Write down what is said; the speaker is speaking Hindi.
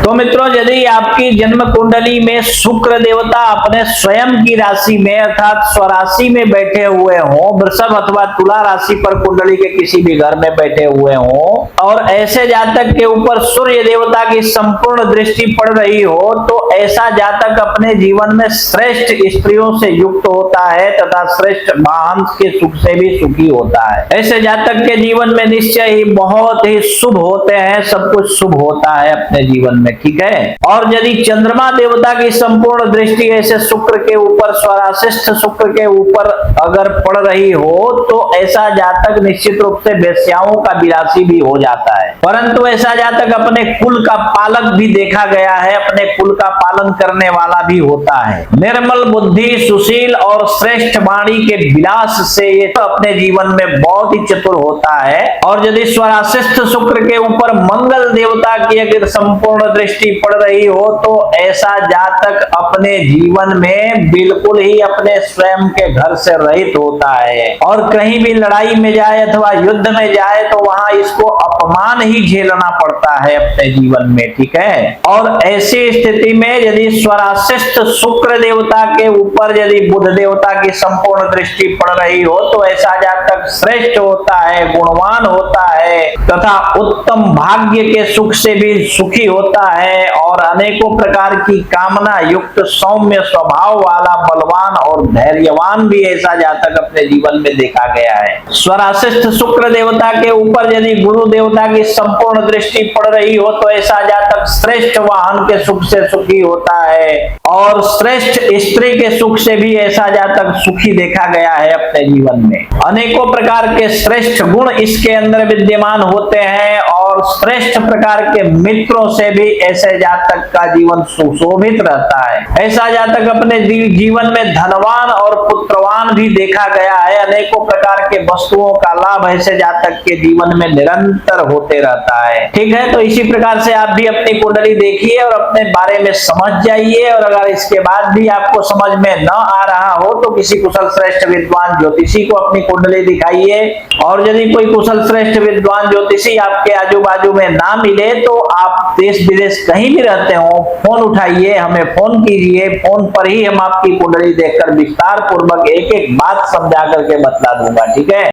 तो मित्रों, यदि आपकी जन्म कुंडली में शुक्र देवता अपने स्वयं की राशि में अर्थात स्वराशि में बैठे हुए हों, वृषभ अथवा तुला राशि पर कुंडली के किसी भी घर में बैठे हुए हों और ऐसे जातक के ऊपर सूर्य देवता की संपूर्ण दृष्टि पड़ रही हो, तो ऐसा जातक अपने जीवन में श्रेष्ठ स्त्रियों से युक्त होता है तथा श्रेष्ठ मांस के सुख से भी सुखी होता है। ऐसे जातक के जीवन में निश्चय ही बहुत ही शुभ होते हैं, सब कुछ शुभ होता है अपने जीवन में, ठीक है। और यदि चंद्रमा देवता की संपूर्ण दृष्टि ऐसे शुक्र के ऊपर, स्वराशिष्ठ शुक्र के ऊपर अगर पड़ रही हो, तो ऐसा जातक निश्चित रूप से वेश्याओं का विलासी भी हो जाता है। परंतु ऐसा जातक अपने कुल का पालक भी देखा गया है, अपने कुल का पालन करने वाला भी होता है। निर्मल बुद्धि, सुशील और श्रेष्ठ वाणी के विलास से ये तो अपने जीवन में बहुत ही चतुर होता है। और यदि स्वराशिष्ठ शुक्र के ऊपर मंगल देवता की अगर संपूर्ण दृष्टि पड़ रही हो, तो ऐसा जातक अपने जीवन में बिल्कुल ही अपने स्वयं के घर से रहित होता है और कहीं भी लड़ाई में जाए अथवा युद्ध में जाए तो वहां इसको अपमान ही झेलना पड़ता है अपने जीवन में, ठीक है। और ऐसी स्थिति में यदि स्वराशिष्ठ शुक्र देवता के ऊपर यदि बुध देवता की संपूर्ण दृष्टि पड़ रही हो, तो ऐसा जातक श्रेष्ठ होता है, गुणवान होता है तथा उत्तम भाग्य के सुख से भी सुखी होता है और अनेकों प्रकार की कामना युक्त सौम्य स्वभाव वाला बलवान और धैर्यवान भी ऐसा जातक अपने जीवन में देखा गया है। स्वराशिष्ठ शुक्र देवता के ऊपर यदि गुरु देवता की संपूर्ण दृष्टि पड़ रही हो, तो ऐसा जातक श्रेष्ठ वाहन के सुख से सुखी होता है और श्रेष्ठ स्त्री के सुख से भी ऐसा जातक सुखी देखा गया है अपने जीवन में। अनेकों प्रकार के श्रेष्ठ गुण इसके अंदर विद्यमान होते हैं और श्रेष्ठ प्रकार के मित्रों से भी ऐसे जातक का जीवन सुशोभित रहता है। ऐसा जातक अपने जीवन में धनवान और पुत्रवान भी देखा गया है। अनेकों प्रकार के वस्तुओं का लाभ ऐसे जातक के जीवन में निरंतर होते रहता है, ठीक है। तो इसी प्रकार से आप भी अपनी कुंडली देखिए और अपने बारे में समझ जाइए। और अगर इसके बाद भी आपको समझ में न आ रहा हो, तो किसी कुशल श्रेष्ठ विद्वान ज्योतिषी को अपनी कुंडली दिखाइए। और यदि कोई कुशल श्रेष्ठ विद्वान ज्योतिषी आपके आजू बाजू में ना मिले, तो आप देश विदेश कहीं भी रहते हो, फोन उठाइए, हमें फोन कीजिए। फोन पर ही हम आपकी कुंडली देखकर विस्तार पूर्वक एक एक बात समझा करके बतला दूंगा, ठीक है।